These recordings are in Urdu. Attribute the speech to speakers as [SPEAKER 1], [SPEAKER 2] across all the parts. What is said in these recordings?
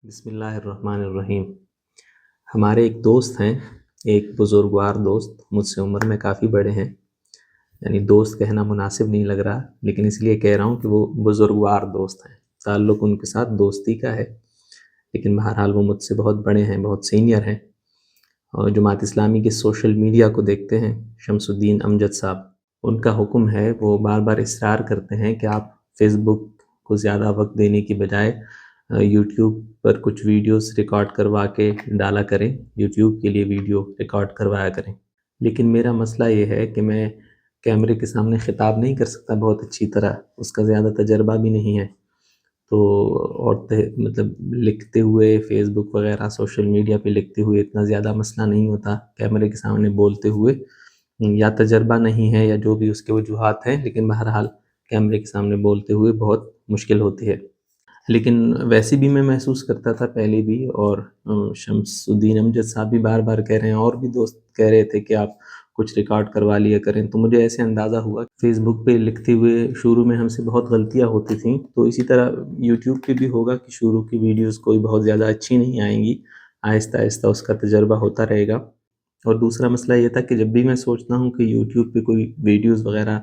[SPEAKER 1] بسم اللہ الرحمن الرحیم۔ ہمارے ایک دوست ہیں، ایک بزرگوار دوست، مجھ سے عمر میں کافی بڑے ہیں، یعنی دوست کہنا مناسب نہیں لگ رہا، لیکن اس لیے کہہ رہا ہوں کہ وہ بزرگوار دوست ہیں، تعلق ان کے ساتھ دوستی کا ہے، لیکن بہرحال وہ مجھ سے بہت بڑے ہیں، بہت سینئر ہیں، اور جماعت اسلامی کے سوشل میڈیا کو دیکھتے ہیں۔ شمس الدین امجد صاحب، ان کا حکم ہے، وہ بار بار اصرار کرتے ہیں کہ آپ فیس بک کو زیادہ وقت دینے کی بجائے یوٹیوب پر کچھ ویڈیوز ریکارڈ کروا کے ڈالا کریں، یوٹیوب کے لیے ویڈیو ریکارڈ کروایا کریں۔ لیکن میرا مسئلہ یہ ہے کہ میں کیمرے کے سامنے خطاب نہیں کر سکتا بہت اچھی طرح، اس کا زیادہ تجربہ بھی نہیں ہے، تو اور مطلب لکھتے ہوئے فیس بک وغیرہ سوشل میڈیا پہ لکھتے ہوئے اتنا زیادہ مسئلہ نہیں ہوتا، کیمرے کے سامنے بولتے ہوئے یا تجربہ نہیں ہے یا جو بھی اس کے وجوہات ہیں، لیکن بہرحال کیمرے کے سامنے بولتے ہوئے بہت مشکل ہوتی ہے۔ لیکن ویسے بھی میں محسوس کرتا تھا پہلے بھی، اور شمس الدین امجد صاحب بھی بار بار کہہ رہے ہیں، اور بھی دوست کہہ رہے تھے کہ آپ کچھ ریکارڈ کروا لیا کریں، تو مجھے ایسے اندازہ ہوا کہ فیس بک پہ لکھتے ہوئے شروع میں ہم سے بہت غلطیاں ہوتی تھیں، تو اسی طرح یوٹیوب پہ بھی ہوگا کہ شروع کی ویڈیوز کوئی بہت زیادہ اچھی نہیں آئیں گی، آہستہ آہستہ اس کا تجربہ ہوتا رہے گا۔ اور دوسرا مسئلہ یہ تھا کہ جب بھی میں سوچتا ہوں کہ یوٹیوب پہ کوئی ویڈیوز وغیرہ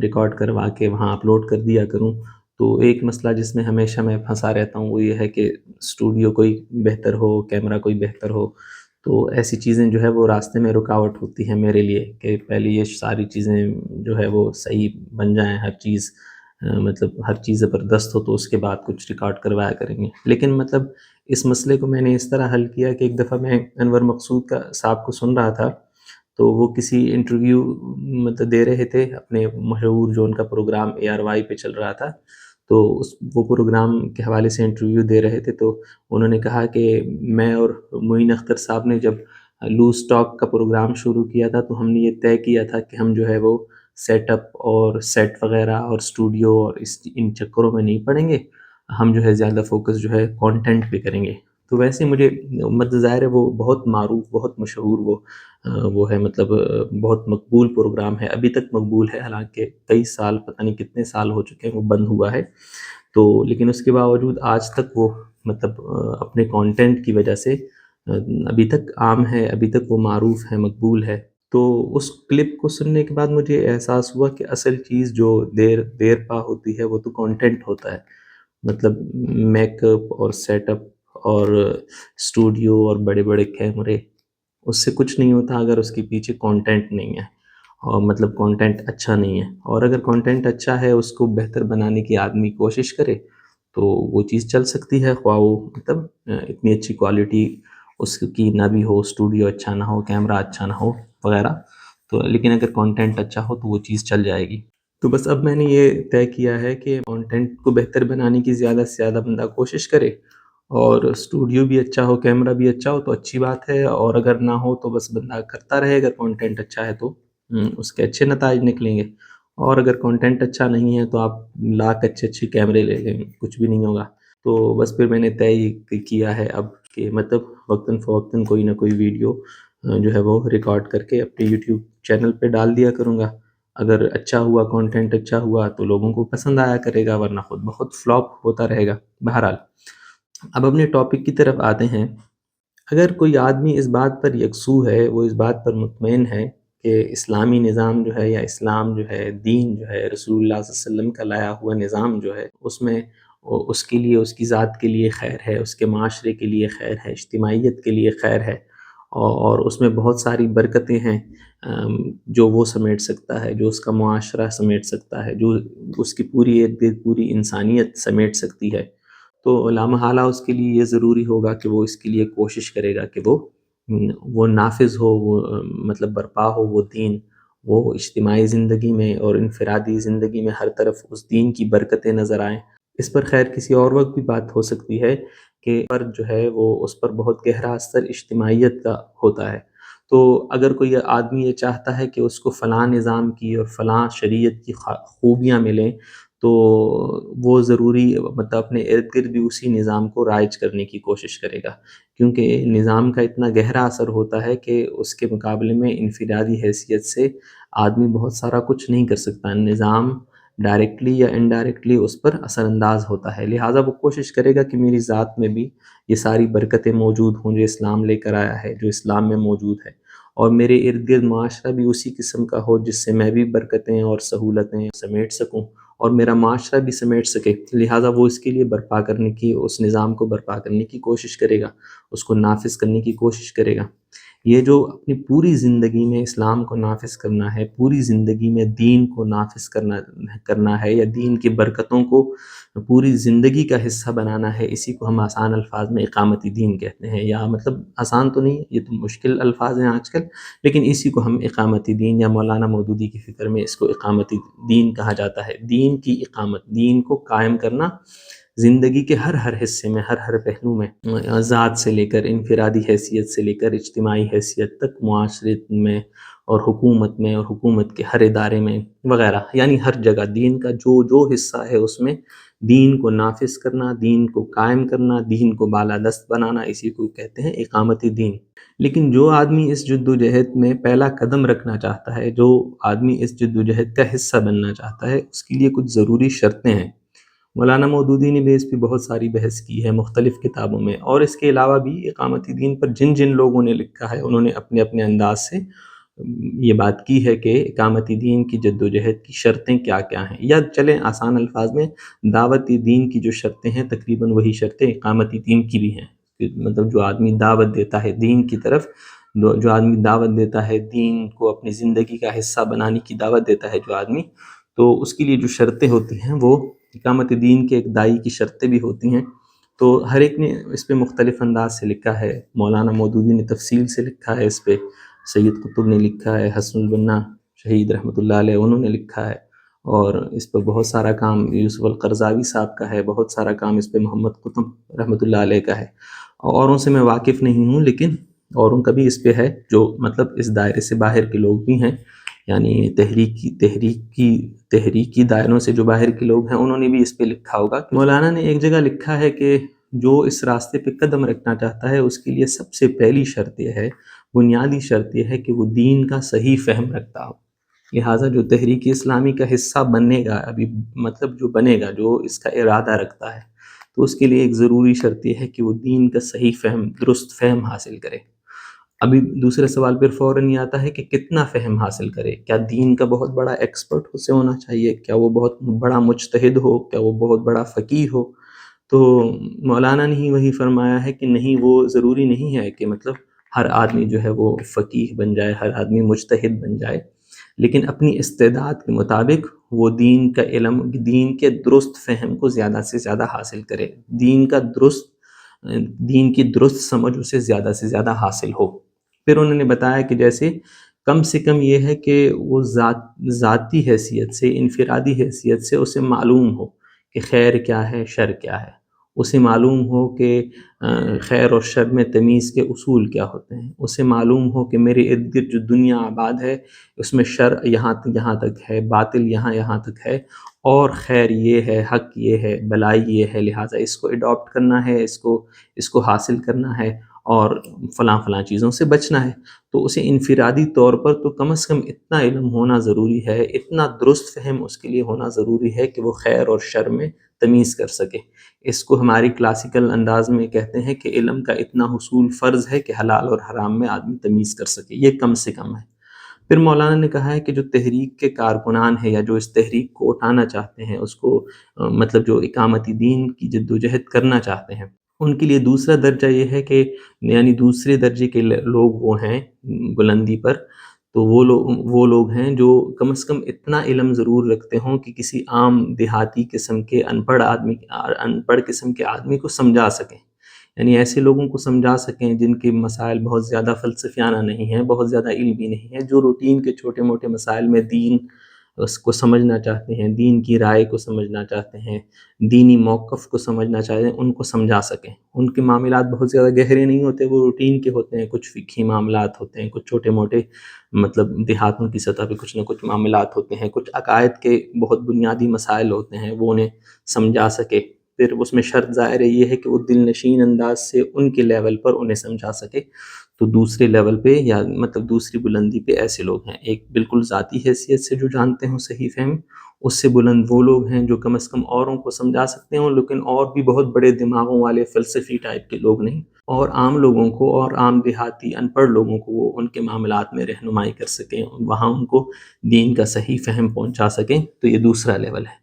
[SPEAKER 1] ریکارڈ کروا کے وہاں اپلوڈ کر دیا کروں، تو ایک مسئلہ جس میں ہمیشہ میں پھنسا رہتا ہوں وہ یہ ہے کہ اسٹوڈیو کوئی بہتر ہو، کیمرہ کوئی بہتر ہو، تو ایسی چیزیں جو ہے وہ راستے میں رکاوٹ ہوتی ہیں میرے لیے، کہ پہلے یہ ساری چیزیں جو ہے وہ صحیح بن جائیں، ہر چیز مطلب ہر چیز زبردست ہو تو اس کے بعد کچھ ریکارڈ کروایا کریں گے۔ لیکن مطلب اس مسئلے کو میں نے اس طرح حل کیا کہ ایک دفعہ میں انور مقصود کا صاحب کو سن رہا تھا، تو وہ کسی انٹرویو مطلب دے رہے تھے اپنے مشہور جو ان کا پروگرام ARY پہ چل رہا تھا، تو وہ پروگرام کے حوالے سے انٹرویو دے رہے تھے، تو انہوں نے کہا کہ میں اور معین اختر صاحب نے جب لوز ٹاک کا پروگرام شروع کیا تھا تو ہم نے یہ طے کیا تھا کہ ہم جو ہے وہ سیٹ اپ اور سیٹ وغیرہ اور اسٹوڈیو اور ان چکروں میں نہیں پڑیں گے، ہم جو ہے زیادہ فوکس جو ہے کانٹینٹ پہ کریں گے۔ تو ویسے مجھے مطلب ظاہر ہے وہ بہت معروف، بہت مشہور وہ ہے، مطلب بہت مقبول پروگرام ہے، ابھی تک مقبول ہے، حالانکہ کئی سال، پتہ نہیں کتنے سال ہو چکے ہیں وہ بند ہوا ہے، تو لیکن اس کے باوجود آج تک وہ مطلب اپنے کانٹینٹ کی وجہ سے ابھی تک عام ہے، ابھی تک وہ معروف ہے، مقبول ہے۔ تو اس کلپ کو سننے کے بعد مجھے احساس ہوا کہ اصل چیز جو دیر پا ہوتی ہے وہ تو کانٹینٹ ہوتا ہے، مطلب میک اپ اور سیٹ اپ اور اسٹوڈیو اور بڑے بڑے کیمرے، اس سے کچھ نہیں ہوتا اگر اس کے پیچھے کانٹینٹ نہیں ہے، اور مطلب کانٹینٹ اچھا نہیں ہے، اور اگر کانٹینٹ اچھا ہے اس کو بہتر بنانے کی آدمی کوشش کرے تو وہ چیز چل سکتی ہے، خواہ وہ مطلب اتنی اچھی کوالٹی اس کی نہ بھی ہو، اسٹوڈیو اچھا نہ ہو، کیمرہ اچھا نہ ہو وغیرہ، تو لیکن اگر کانٹینٹ اچھا ہو تو وہ چیز چل جائے گی۔ تو بس اب میں نے یہ طے کیا ہے کہ کانٹینٹ کو بہتر بنانے کی زیادہ سے زیادہ بندہ کوشش کرے، اور اسٹوڈیو بھی اچھا ہو، کیمرہ بھی اچھا ہو تو اچھی بات ہے، اور اگر نہ ہو تو بس بندہ کرتا رہے، اگر کانٹینٹ اچھا ہے تو اس کے اچھے نتائج نکلیں گے، اور اگر کانٹینٹ اچھا نہیں ہے تو آپ لاکھ اچھے اچھے کیمرے لے لیں، کچھ بھی نہیں ہوگا۔ تو بس پھر میں نے طے کیا ہے اب کہ مطلب وقتاً فوقتاً کوئی نہ کوئی ویڈیو جو ہے وہ ریکارڈ کر کے اپنے یوٹیوب چینل پہ ڈال دیا کروں گا، اگر اچھا ہوا، کانٹینٹ اچھا ہوا تو لوگوں کو پسند آیا کرے گا، ورنہ خود بخود فلاپ ہوتا رہے گا۔ بہرحال اب اپنے ٹاپک کی طرف آتے ہیں۔ اگر کوئی آدمی اس بات پر یکسو ہے، وہ اس بات پر مطمئن ہے کہ اسلامی نظام جو ہے، یا اسلام جو ہے، دین جو ہے، رسول اللہ صلی اللہ علیہ وسلم کا لایا ہوا نظام جو ہے، اس میں اس کے لیے، اس کی ذات کے لیے خیر ہے، اس کے معاشرے کے لیے خیر ہے، اجتماعیت کے لیے خیر ہے، اور اس میں بہت ساری برکتیں ہیں جو وہ سمیٹ سکتا ہے، جو اس کا معاشرہ سمیٹ سکتا ہے، جو اس کی پوری ارد گرد پوری انسانیت سمیٹ سکتی ہے، تو لامحالہ اس کے لیے یہ ضروری ہوگا کہ وہ اس کے لیے کوشش کرے گا کہ وہ نافذ ہو، وہ مطلب برپا ہو، وہ دین، وہ اجتماعی زندگی میں اور انفرادی زندگی میں ہر طرف اس دین کی برکتیں نظر آئیں۔ اس پر خیر کسی اور وقت بھی بات ہو سکتی ہے کہ فرد جو ہے وہ اس پر بہت گہرا اثر اجتماعیت کا ہوتا ہے، تو اگر کوئی آدمی یہ چاہتا ہے کہ اس کو فلاں نظام کی اور فلاں شریعت کی خوبیاں ملیں، تو وہ ضروری مطلب اپنے ارد گرد بھی اسی نظام کو رائج کرنے کی کوشش کرے گا، کیونکہ نظام کا اتنا گہرا اثر ہوتا ہے کہ اس کے مقابلے میں انفرادی حیثیت سے آدمی بہت سارا کچھ نہیں کر سکتا۔ نظام ڈائریکٹلی یا انڈائریکٹلی اس پر اثر انداز ہوتا ہے. لہٰذا وہ کوشش کرے گا کہ میری ذات میں بھی یہ ساری برکتیں موجود ہوں جو اسلام لے کر آیا ہے، جو اسلام میں موجود ہے، اور میرے ارد گرد معاشرہ بھی اسی قسم کا ہو جس سے میں بھی برکتیں اور سہولتیں سمیٹ سکوں اور میرا معاشرہ بھی سمیٹ سکے. لہٰذا وہ اس کے لیے برپا کرنے کی، اس نظام کو برپا کرنے کی کوشش کرے گا، اس کو نافذ کرنے کی کوشش کرے گا. یہ جو اپنی پوری زندگی میں اسلام کو نافذ کرنا ہے، پوری زندگی میں دین کو نافذ کرنا ہے یا دین کی برکتوں کو پوری زندگی کا حصہ بنانا ہے، اسی کو ہم آسان الفاظ میں اقامتی دین کہتے ہیں. یا مطلب آسان تو نہیں، یہ تو مشکل الفاظ ہیں آج کل، لیکن اسی کو ہم اقامتی دین یا مولانا مودودی کی فکر میں اس کو اقامتی دین کہا جاتا ہے. دین کی اقامت، دین کو قائم کرنا زندگی کے ہر حصے میں، ہر پہلو میں، ذات سے لے کر انفرادی حیثیت سے لے کر اجتماعی حیثیت تک، معاشرے میں اور حکومت میں اور حکومت کے ہر ادارے میں وغیرہ، یعنی ہر جگہ دین کا جو حصہ ہے اس میں دین کو نافذ کرنا، دین کو قائم کرنا، دین کو بالادست بنانا، اسی کو کہتے ہیں اقامتی دین. لیکن جو آدمی اس جد و جہد میں پہلا قدم رکھنا چاہتا ہے، جو آدمی اس جد و جہد کا حصہ بننا چاہتا ہے، اس کے لیے کچھ ضروری شرطیں ہیں. مولانا مودودی نے بھی اس پہ بہت ساری بحث کی ہے مختلف کتابوں میں، اور اس کے علاوہ بھی اقامتی دین پر جن لوگوں نے لکھا ہے انہوں نے اپنے اپنے انداز سے یہ بات کی ہے کہ اقامتی دین کی جد و جہد کی شرطیں کیا کیا ہیں. یا چلیں آسان الفاظ میں، دعوتی دین کی جو شرطیں ہیں تقریباً وہی شرطیں اقامتی دین کی بھی ہیں. مطلب جو آدمی دعوت دیتا ہے دین کی طرف، جو آدمی دعوت دیتا ہے دین کو اپنی زندگی کا حصہ بنانے کی دعوت دیتا ہے جو آدمی، تو اس کے لیے جو شرطیں ہوتی ہیں وہ اقامت دین کے ایک داعی کی شرطیں بھی ہوتی ہیں. تو ہر ایک نے اس پہ مختلف انداز سے لکھا ہے. مولانا مودودی نے تفصیل سے لکھا ہے اس پہ، سید قطب نے لکھا ہے، حسن البنا شہید رحمۃ اللہ علیہ انہوں نے لکھا ہے، اور اس پر بہت سارا کام یوسف القرضاوی صاحب کا ہے، بہت سارا کام اس پہ محمد قطب رحمۃ اللہ علیہ کا ہے. اوروں سے میں واقف نہیں ہوں، لیکن اوروں کا بھی اس پہ ہے جو مطلب اس دائرے سے باہر کے لوگ بھی ہیں، یعنی تحریکی دائروں سے جو باہر کے لوگ ہیں انہوں نے بھی اس پہ لکھا ہوگا. مولانا نے ایک جگہ لکھا ہے کہ جو اس راستے پہ قدم رکھنا چاہتا ہے اس کے لیے سب سے پہلی شرط یہ ہے، بنیادی شرط یہ ہے کہ وہ دین کا صحیح فہم رکھتا ہو. لہٰذا جو تحریک اسلامی کا حصہ بنے گا، ابھی مطلب جو بنے گا، جو اس کا ارادہ رکھتا ہے، تو اس کے لیے ایک ضروری شرط یہ ہے کہ وہ دین کا صحیح فہم، درست فہم حاصل کرے. ابھی دوسرے سوال پھر فوراً یہ آتا ہے کہ کتنا فہم حاصل کرے. کیا دین کا بہت بڑا ایکسپرٹ اسے ہونا چاہیے؟ کیا وہ بہت بڑا مجتہد ہو؟ کیا وہ بہت بڑا فقیہ ہو؟ تو مولانا نے ہی وہی فرمایا ہے کہ نہیں، وہ ضروری نہیں ہے کہ مطلب ہر آدمی جو ہے وہ فقیہ بن جائے، ہر آدمی مجتہد بن جائے، لیکن اپنی استعداد کے مطابق وہ دین کا علم، دین کے درست فہم کو زیادہ سے زیادہ حاصل کرے، دین کی درست سمجھ اسے زیادہ سے زیادہ حاصل ہو. پھر انہوں نے بتایا کہ جیسے کم سے کم یہ ہے کہ وہ ذاتی حیثیت سے، انفرادی حیثیت سے اسے معلوم ہو کہ خیر کیا ہے، شر کیا ہے، اسے معلوم ہو کہ خیر اور شر میں تمیز کے اصول کیا ہوتے ہیں، اسے معلوم ہو کہ میرے ارد گرد جو دنیا آباد ہے اس میں شر یہاں تک ہے، باطل یہاں تک ہے، اور خیر یہ ہے، حق یہ ہے، بلائی یہ ہے، لہٰذا اس کو اڈاپٹ کرنا ہے، اس کو حاصل کرنا ہے، اور فلاں چیزوں سے بچنا ہے. تو اسے انفرادی طور پر تو کم از کم اتنا علم ہونا ضروری ہے، اتنا درست فہم اس کے لیے ہونا ضروری ہے کہ وہ خیر اور شر میں تمیز کر سکے. اس کو ہماری کلاسیکل انداز میں کہتے ہیں کہ علم کا اتنا حصول فرض ہے کہ حلال اور حرام میں آدمی تمیز کر سکے، یہ کم سے کم ہے. پھر مولانا نے کہا ہے کہ جو تحریک کے کارکنان ہیں یا جو اس تحریک کو اٹھانا چاہتے ہیں، اس کو مطلب جو اقامتی دین کی جد و جہد کرنا چاہتے ہیں، ان کے لیے دوسرا درجہ یہ ہے کہ یعنی دوسرے درجے کے لوگ وہ ہیں بلندی پر، تو وہ لوگ ہیں جو کم از کم اتنا علم ضرور رکھتے ہوں کہ کسی عام دیہاتی قسم کے ان پڑھ قسم کے آدمی کو سمجھا سکیں، یعنی ایسے لوگوں کو سمجھا سکیں جن کے مسائل بہت زیادہ فلسفیانہ نہیں ہیں، بہت زیادہ علمی نہیں ہیں، جو روٹین کے چھوٹے موٹے مسائل میں دین اس کو سمجھنا چاہتے ہیں، دین کی رائے کو سمجھنا چاہتے ہیں، دینی موقف کو سمجھنا چاہتے ہیں، ان کو سمجھا سکیں. ان کے معاملات بہت زیادہ گہرے نہیں ہوتے، وہ روٹین کے ہوتے ہیں، کچھ فقہی معاملات ہوتے ہیں، کچھ چھوٹے موٹے مطلب دیہاتوں کی سطح پہ کچھ نہ کچھ معاملات ہوتے ہیں، کچھ عقائد کے بہت بنیادی مسائل ہوتے ہیں، وہ انہیں سمجھا سکے. پھر اس میں شرط ظاہر یہ ہے کہ وہ دل نشین انداز سے ان کے لیول پر انہیں سمجھا سکے. تو دوسرے لیول پہ یا مطلب دوسری بلندی پہ ایسے لوگ ہیں. ایک بالکل ذاتی حیثیت سے جو جانتے ہوں صحیح فہم، اس سے بلند وہ لوگ ہیں جو کم از کم اوروں کو سمجھا سکتے ہوں، لیکن اور بھی بہت بڑے دماغوں والے فلسفی ٹائپ کے لوگ نہیں، اور عام لوگوں کو اور عام دیہاتی ان پڑھ لوگوں کو وہ ان کے معاملات میں رہنمائی کر سکیں، وہاں ان کو دین کا صحیح فہم پہنچا سکیں. تو یہ دوسرا لیول ہے.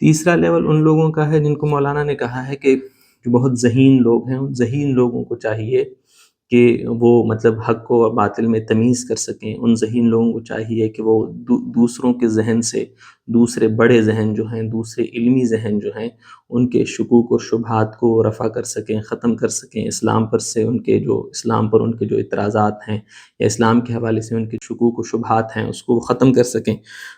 [SPEAKER 1] تیسرا لیول ان لوگوں کا ہے جن کو مولانا نے کہا ہے کہ جو بہت ذہین لوگ ہیں، ان ذہین لوگوں کو چاہیے کہ وہ مطلب حق کو اور باطل میں تمیز کر سکیں. ان ذہین لوگوں کو چاہیے کہ وہ دوسروں کے ذہن سے، دوسرے بڑے ذہن جو ہیں، دوسرے علمی ذہن جو ہیں، ان کے شکوک اور شبہات کو رفع کر سکیں، ختم کر سکیں. اسلام پر سے ان کے جو اسلام پر ان کے جو اعتراضات ہیں یا اسلام کے حوالے سے ان کے شکوک و شبہات ہیں، اس کو وہ ختم کر سکیں.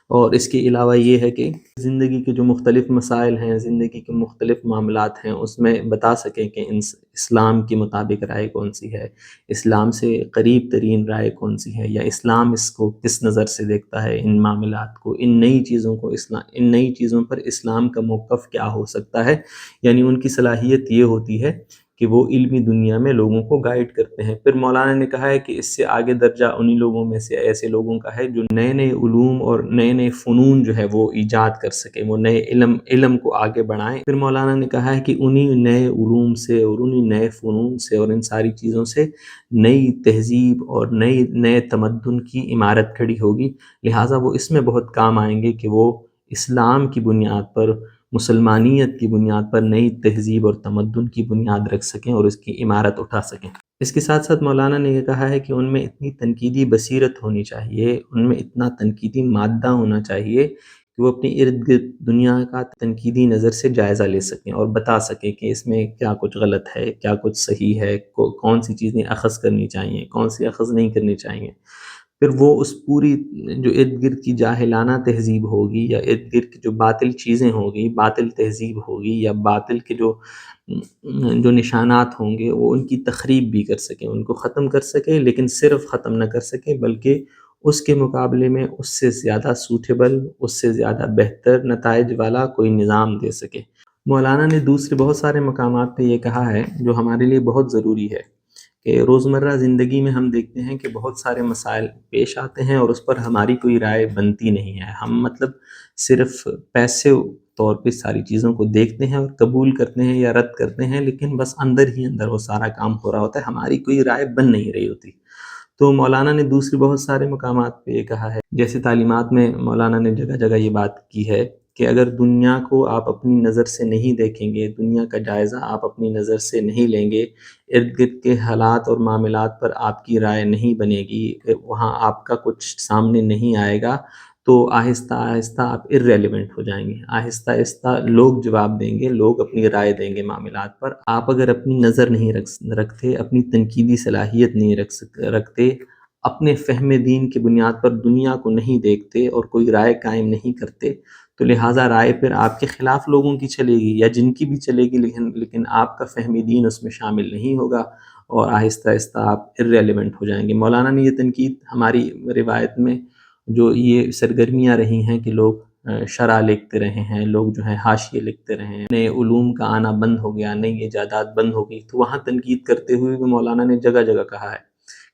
[SPEAKER 1] اور اس کے علاوہ یہ ہے کہ زندگی کے جو مختلف مسائل ہیں، زندگی کے مختلف معاملات ہیں، اس میں بتا سکیں کہ اسلام کے مطابق رائے کون سی ہے، اسلام سے قریب ترین رائے کون سی ہے، یا اسلام اس کو کس نظر سے دیکھتا ہے، ان معاملات کو، ان نئی چیزوں کو، ان نئی چیزوں پر اسلام کا موقف کیا ہو سکتا ہے. یعنی ان کی صلاحیت یہ ہوتی ہے کہ وہ علمی دنیا میں لوگوں کو گائیڈ کرتے ہیں. پھر مولانا نے کہا ہے کہ اس سے آگے درجہ انہی لوگوں میں سے ایسے لوگوں کا ہے جو نئے نئے علوم اور نئے نئے فنون جو ہے وہ ایجاد کر سکیں، وہ نئے علم کو آگے بڑھائیں. پھر مولانا نے کہا ہے کہ انہی نئے علوم سے اور انہی نئے فنون سے اور ان ساری چیزوں سے نئی تہذیب اور نئے تمدن کی عمارت کھڑی ہوگی. لہٰذا وہ اس میں بہت کام آئیں گے کہ وہ اسلام کی بنیاد پر، مسلمانیت کی بنیاد پر نئی تہذیب اور تمدن کی بنیاد رکھ سکیں اور اس کی عمارت اٹھا سکیں. اس کے ساتھ ساتھ مولانا نے یہ کہا ہے کہ ان میں اتنی تنقیدی بصیرت ہونی چاہیے، ان میں اتنا تنقیدی مادہ ہونا چاہیے کہ وہ اپنی ارد گرد دنیا کا تنقیدی نظر سے جائزہ لے سکیں اور بتا سکیں کہ اس میں کیا کچھ غلط ہے، کیا کچھ صحیح ہے، کون سی چیزیں اخذ کرنی چاہیے، کون سی اخذ نہیں کرنی چاہیے. پھر وہ اس پوری جو ارد گرد کی جاہلانہ تہذیب ہوگی یا ارد گرد کی جو باطل چیزیں ہوگی، باطل تہذیب ہوگی یا باطل کے جو نشانات ہوں گے، وہ ان کی تخریب بھی کر سکیں، ان کو ختم کر سکیں. لیکن صرف ختم نہ کر سکیں بلکہ اس کے مقابلے میں اس سے زیادہ سوٹیبل، اس سے زیادہ بہتر نتائج والا کوئی نظام دے سکے. مولانا نے دوسرے بہت سارے مقامات پہ یہ کہا ہے جو ہمارے لیے بہت ضروری ہے کہ روزمرہ زندگی میں ہم دیکھتے ہیں کہ بہت سارے مسائل پیش آتے ہیں اور اس پر ہماری کوئی رائے بنتی نہیں ہے. ہم مطلب صرف پیسے طور پہ ساری چیزوں کو دیکھتے ہیں اور قبول کرتے ہیں یا رد کرتے ہیں، لیکن بس اندر ہی اندر وہ سارا کام ہو رہا ہوتا ہے، ہماری کوئی رائے بن نہیں رہی ہوتی. تو مولانا نے دوسرے بہت سارے مقامات پہ یہ کہا ہے، جیسے تعلیمات میں مولانا نے جگہ جگہ یہ بات کی ہے کہ اگر دنیا کو آپ اپنی نظر سے نہیں دیکھیں گے، دنیا کا جائزہ آپ اپنی نظر سے نہیں لیں گے، ارد گرد کے حالات اور معاملات پر آپ کی رائے نہیں بنے گی، وہاں آپ کا کچھ سامنے نہیں آئے گا، تو آہستہ آہستہ آپ ارریلیونٹ ہو جائیں گے. آہستہ آہستہ لوگ جواب دیں گے، لوگ اپنی رائے دیں گے معاملات پر. آپ اگر اپنی نظر نہیں رکھتے، اپنی تنقیدی صلاحیت نہیں رکھتے، اپنے فہم دین کی بنیاد پر دنیا کو نہیں دیکھتے اور کوئی رائے قائم نہیں کرتے، تو لہٰذا رائے پھر آپ کے خلاف لوگوں کی چلے گی یا جن کی بھی چلے گی، لیکن آپ کا فہم دین اس میں شامل نہیں ہوگا اور آہستہ آہستہ آپ ارریلیونٹ ہو جائیں گے. مولانا نے یہ تنقید ہماری روایت میں جو یہ سرگرمیاں رہی ہیں کہ لوگ شرح لکھتے رہے ہیں، لوگ جو ہیں حاشیے لکھتے رہے ہیں، نئے علوم کا آنا بند ہو گیا، نئی ایجادات بند ہو گئی، تو وہاں تنقید کرتے ہوئے بھی مولانا نے جگہ جگہ کہا ہے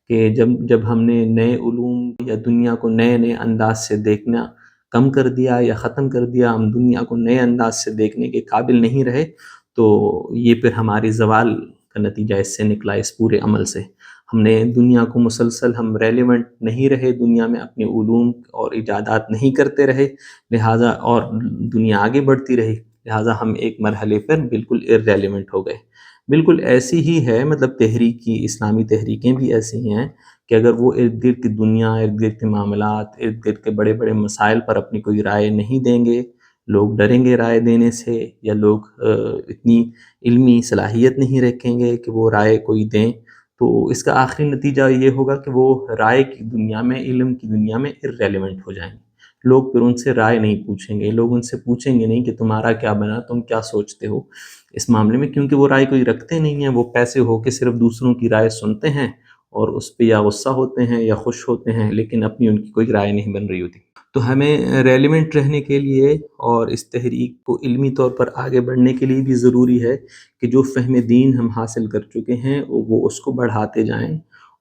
[SPEAKER 1] کہ جب ہم نے نئے علوم یا دنیا کو نئے نئے انداز سے دیکھنا کم کر دیا یا ختم کر دیا، ہم دنیا کو نئے انداز سے دیکھنے کے قابل نہیں رہے، تو یہ پھر ہماری زوال کا نتیجہ اس سے نکلا، اس پورے عمل سے. ہم نے دنیا کو مسلسل، ہم ریلیونٹ نہیں رہے دنیا میں، اپنے علوم اور ایجادات نہیں کرتے رہے، لہٰذا اور دنیا آگے بڑھتی رہی، لہٰذا ہم ایک مرحلے پر بالکل ارریلیونٹ ہو گئے. بالکل ایسی ہی ہے، مطلب تحریکی اسلامی تحریکیں بھی ایسی ہیں کہ اگر وہ ارد گرد کی دنیا، ارد گرد کے معاملات، ارد گرد کے بڑے بڑے مسائل پر اپنی کوئی رائے نہیں دیں گے، لوگ ڈریں گے رائے دینے سے، یا لوگ اتنی علمی صلاحیت نہیں رکھیں گے کہ وہ رائے کوئی دیں، تو اس کا آخری نتیجہ یہ ہوگا کہ وہ رائے کی دنیا میں، علم کی دنیا میں ارریلیونٹ ہو جائیں گے. لوگ پھر ان سے رائے نہیں پوچھیں گے، لوگ ان سے پوچھیں گے نہیں کہ تمہارا کیا بنا، تم کیا سوچتے ہو اس معاملے میں، کیونکہ وہ رائے کوئی رکھتے نہیں ہیں. وہ پیسے ہو کے صرف دوسروں کی رائے سنتے ہیں اور اس پہ یا غصہ ہوتے ہیں یا خوش ہوتے ہیں، لیکن اپنی ان کی کوئی رائے نہیں بن رہی ہوتی. تو ہمیں ریلیونٹ رہنے کے لیے اور اس تحریک کو علمی طور پر آگے بڑھنے کے لیے بھی ضروری ہے کہ جو فہم دین ہم حاصل کر چکے ہیں وہ اس کو بڑھاتے جائیں،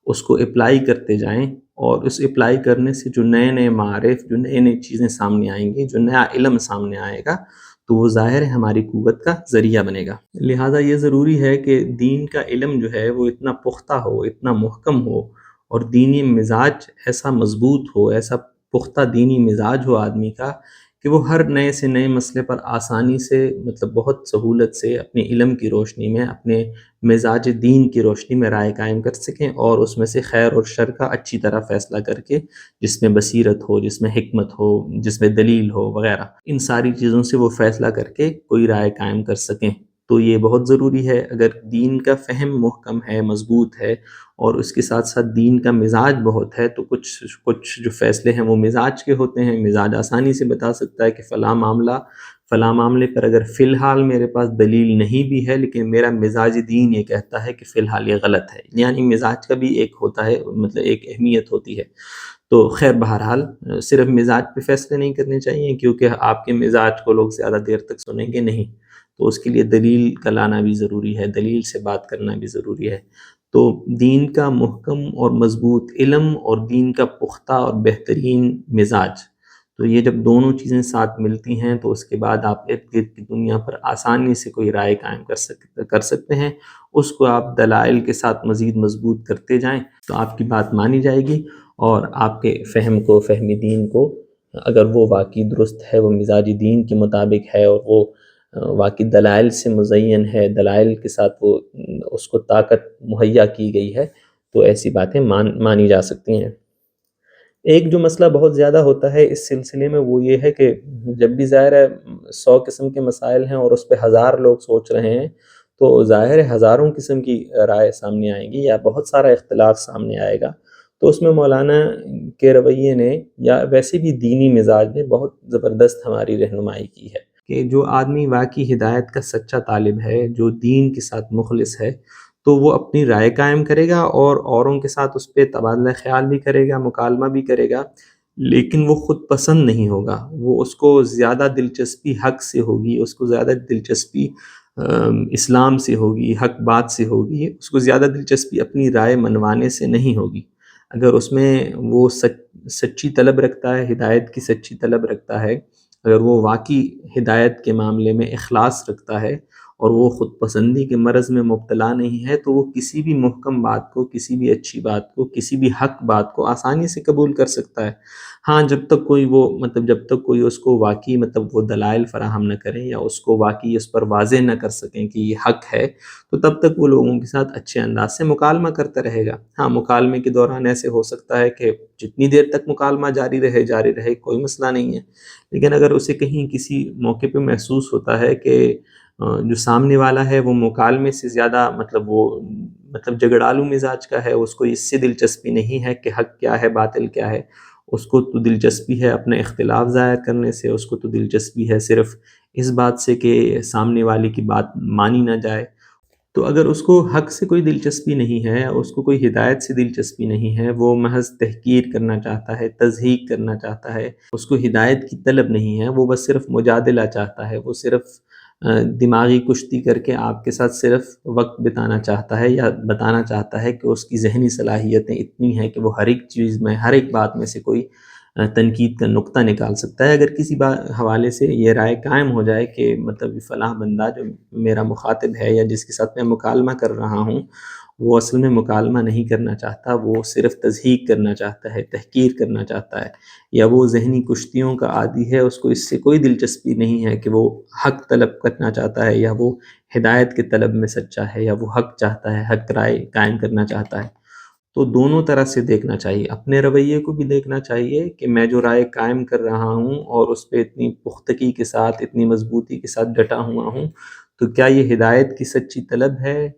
[SPEAKER 1] اس کو اپلائی کرتے جائیں، اور اس اپلائی کرنے سے جو نئے نئے معارف، جو نئے نئے چیزیں سامنے آئیں گی، جو نیا علم سامنے آئے گا، تو وہ ظاہر ہے ہماری قوت کا ذریعہ بنے گا۔ لہٰذا یہ ضروری ہے کہ دین کا علم جو ہے وہ اتنا پختہ ہو، اتنا محکم ہو، اور دینی مزاج ایسا مضبوط ہو، ایسا پختہ دینی مزاج ہو آدمی کا کہ وہ ہر نئے سے نئے مسئلے پر آسانی سے، مطلب بہت سہولت سے اپنے علم کی روشنی میں، اپنے مزاج دین کی روشنی میں رائے قائم کر سکیں، اور اس میں سے خیر اور شر کا اچھی طرح فیصلہ کر کے، جس میں بصیرت ہو، جس میں حکمت ہو، جس میں دلیل ہو وغیرہ، ان ساری چیزوں سے وہ فیصلہ کر کے کوئی رائے قائم کر سکیں۔ تو یہ بہت ضروری ہے۔ اگر دین کا فہم محکم ہے، مضبوط ہے، اور اس کے ساتھ ساتھ دین کا مزاج بہت ہے، تو کچھ جو فیصلے ہیں وہ مزاج کے ہوتے ہیں۔ مزاج آسانی سے بتا سکتا ہے کہ فلاں معاملے پر اگر فی الحال میرے پاس دلیل نہیں بھی ہے، لیکن میرا مزاج دین یہ کہتا ہے کہ فی الحال یہ غلط ہے۔ یعنی مزاج کا بھی ایک ہوتا ہے، مطلب ایک اہمیت ہوتی ہے۔ تو خیر بہرحال صرف مزاج پہ فیصلے نہیں کرنے چاہیے، کیونکہ آپ کے مزاج کو لوگ زیادہ دیر تک سنیں گے نہیں، تو اس کے لیے دلیل کا لانا بھی ضروری ہے، دلیل سے بات کرنا بھی ضروری ہے۔ تو دین کا محکم اور مضبوط علم اور دین کا پختہ اور بہترین مزاج، تو یہ جب دونوں چیزیں ساتھ ملتی ہیں تو اس کے بعد آپ ارد گرد کی دنیا پر آسانی سے کوئی رائے قائم کر سکتے ہیں۔ اس کو آپ دلائل کے ساتھ مزید مضبوط کرتے جائیں تو آپ کی بات مانی جائے گی، اور آپ کے فہم دین کو، اگر وہ واقعی درست ہے، وہ مزاج دین کے مطابق ہے، اور وہ واقعی دلائل سے مزین ہے، دلائل کے ساتھ وہ اس کو طاقت مہیا کی گئی ہے، تو ایسی باتیں مانی جا سکتی ہیں۔ ایک جو مسئلہ بہت زیادہ ہوتا ہے اس سلسلے میں، وہ یہ ہے کہ جب بھی ظاہر ہے 100 قسم کے مسائل ہیں اور اس پہ 1000 لوگ سوچ رہے ہیں، تو ظاہر ہے ہزاروں قسم کی رائے سامنے آئیں گی، یا بہت سارا اختلاف سامنے آئے گا۔ تو اس میں مولانا کے رویے نے، یا ویسے بھی دینی مزاج نے، بہت زبردست ہماری رہنمائی کی ہے کہ جو آدمی واقعی ہدایت کا سچا طالب ہے، جو دین کے ساتھ مخلص ہے، تو وہ اپنی رائے قائم کرے گا، اور اوروں کے ساتھ اس پہ تبادلہ خیال بھی کرے گا، مکالمہ بھی کرے گا، لیکن وہ خود پسند نہیں ہوگا۔ وہ اس کو زیادہ دلچسپی حق سے ہوگی، اس کو زیادہ دلچسپی اسلام سے ہوگی، حق بات سے ہوگی، اس کو زیادہ دلچسپی اپنی رائے منوانے سے نہیں ہوگی۔ اگر اس میں وہ سچی طلب رکھتا ہے، ہدایت کی سچی طلب رکھتا ہے، اگر وہ واقعی ہدایت کے معاملے میں اخلاص رکھتا ہے، اور وہ خود پسندی کے مرض میں مبتلا نہیں ہے، تو وہ کسی بھی محکم بات کو، کسی بھی اچھی بات کو، کسی بھی حق بات کو آسانی سے قبول کر سکتا ہے۔ ہاں، جب تک کوئی اس کو واقعی وہ دلائل فراہم نہ کریں، یا اس کو واقعی اس پر واضح نہ کر سکیں کہ یہ حق ہے، تو تب تک وہ لوگوں کے ساتھ اچھے انداز سے مکالمہ کرتا رہے گا۔ ہاں، مکالمے کے دوران ایسے ہو سکتا ہے کہ جتنی دیر تک مکالمہ جاری رہے کوئی مسئلہ نہیں ہے، لیکن اگر اسے کہیں کسی موقع پہ محسوس ہوتا ہے کہ جو سامنے والا ہے وہ مکالمے سے زیادہ وہ جھگڑالو مزاج کا ہے، اس کو اس سے دلچسپی نہیں ہے کہ حق کیا ہے، باطل کیا ہے، اس کو تو دلچسپی ہے اپنے اختلاف ظاہر کرنے سے، اس کو تو دلچسپی ہے صرف اس بات سے کہ سامنے والے کی بات مانی نہ جائے۔ تو اگر اس کو حق سے کوئی دلچسپی نہیں ہے، اس کو کوئی ہدایت سے دلچسپی نہیں ہے، وہ محض تحقیر کرنا چاہتا ہے، تضحیق کرنا چاہتا ہے، اس کو ہدایت کی طلب نہیں ہے، وہ بس صرف مجادلہ چاہتا ہے، وہ صرف دماغی کشتی کر کے آپ کے ساتھ صرف وقت بتانا چاہتا ہے، یا بتانا چاہتا ہے کہ اس کی ذہنی صلاحیتیں اتنی ہیں کہ وہ ہر ایک چیز میں، ہر ایک بات میں سے کوئی تنقید کا نقطہ نکال سکتا ہے۔ اگر کسی حوالے سے یہ رائے قائم ہو جائے کہ فلاں بندہ جو میرا مخاطب ہے، یا جس کے ساتھ میں مکالمہ کر رہا ہوں، وہ اصل میں مکالمہ نہیں کرنا چاہتا، وہ صرف تضحیق کرنا چاہتا ہے، تحقیر کرنا چاہتا ہے، یا وہ ذہنی کشتیوں کا عادی ہے، اس کو اس سے کوئی دلچسپی نہیں ہے کہ وہ حق طلب کرنا چاہتا ہے، یا وہ ہدایت کے طلب میں سچا ہے، یا وہ حق چاہتا ہے، حق رائے قائم کرنا چاہتا ہے، تو دونوں طرح سے دیکھنا چاہیے۔ اپنے رویے کو بھی دیکھنا چاہیے کہ میں جو رائے قائم کر رہا ہوں اور اس پہ اتنی پختگی کے ساتھ، اتنی مضبوطی کے ساتھ ڈٹا ہوا ہوں، تو کیا یہ ہدایت کی سچی طلب ہے،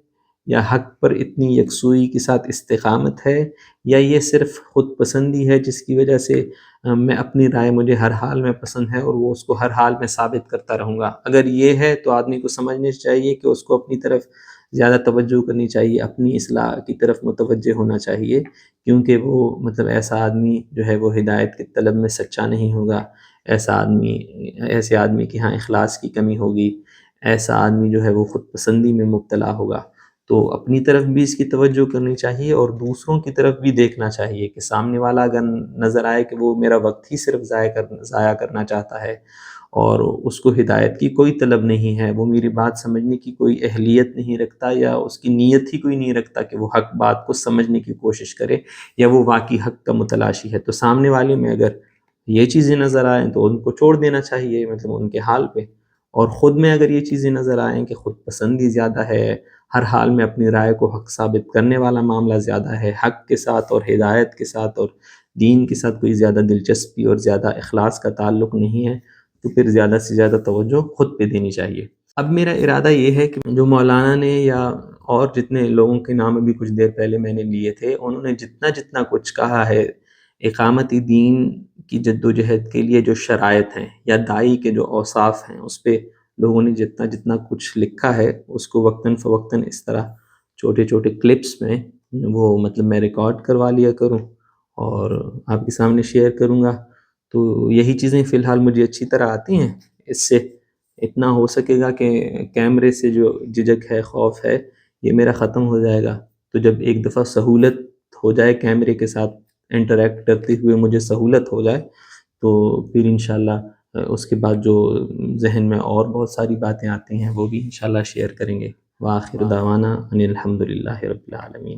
[SPEAKER 1] یا حق پر اتنی یکسوئی کے ساتھ استقامت ہے، یا یہ صرف خود پسندی ہے جس کی وجہ سے میں اپنی رائے مجھے ہر حال میں پسند ہے اور وہ اس کو ہر حال میں ثابت کرتا رہوں گا۔ اگر یہ ہے تو آدمی کو سمجھنے چاہیے کہ اس کو اپنی طرف زیادہ توجہ کرنی چاہیے، اپنی اصلاح کی طرف متوجہ ہونا چاہیے، کیونکہ وہ ایسا آدمی جو ہے وہ ہدایت کے طلب میں سچا نہیں ہوگا، ایسے آدمی کے ہاں اخلاص کی کمی ہوگی، ایسا آدمی جو ہے وہ خود پسندی میں مبتلا ہوگا۔ تو اپنی طرف بھی اس کی توجہ کرنی چاہیے اور دوسروں کی طرف بھی دیکھنا چاہیے کہ سامنے والا اگر نظر آئے کہ وہ میرا وقت ہی صرف ضائع کرنا چاہتا ہے اور اس کو ہدایت کی کوئی طلب نہیں ہے، وہ میری بات سمجھنے کی کوئی اہلیت نہیں رکھتا یا اس کی نیت ہی کوئی نہیں رکھتا کہ وہ حق بات کو سمجھنے کی کوشش کرے یا وہ واقعی حق کا متلاشی ہے، تو سامنے والے میں اگر یہ چیزیں نظر آئیں تو ان کو چھوڑ دینا چاہیے، مطلب ان کے حال پہ. اور خود میں اگر یہ چیزیں نظر آئیں کہ خود پسندی زیادہ ہے، ہر حال میں اپنی رائے کو حق ثابت کرنے والا معاملہ زیادہ ہے، حق کے ساتھ اور ہدایت کے ساتھ اور دین کے ساتھ کوئی زیادہ دلچسپی اور زیادہ اخلاص کا تعلق نہیں ہے، تو پھر زیادہ سے زیادہ توجہ خود پہ دینی چاہیے. اب میرا ارادہ یہ ہے کہ جو مولانا نے یا اور جتنے لوگوں کے نام ابھی کچھ دیر پہلے میں نے لیے تھے، انہوں نے جتنا جتنا کچھ کہا ہے اقامت دین کی جد و جہد کے لیے جو شرائط ہیں یا داعی کے جو اوصاف ہیں، اس پہ لوگوں نے جتنا جتنا کچھ لکھا ہے اس کو وقتاً فوقتاً اس طرح چھوٹے چھوٹے کلپس میں وہ مطلب میں ریکارڈ کروا لیا کروں اور آپ کے سامنے شیئر کروں گا. تو یہی چیزیں فی الحال مجھے اچھی طرح آتی ہیں. اس سے اتنا ہو سکے گا کہ کیمرے سے جو جھجک ہے، خوف ہے، یہ میرا ختم ہو جائے گا. تو جب ایک دفعہ سہولت ہو جائے، کیمرے کے ساتھ انٹریکٹ کرتے ہوئے مجھے سہولت ہو جائے، تو پھر انشاءاللہ اس کے بعد جو ذہن میں اور بہت ساری باتیں آتی ہیں وہ بھی انشاءاللہ شیئر کریں گے. وآخر دعوانا ان الحمد للہ رب العالمین.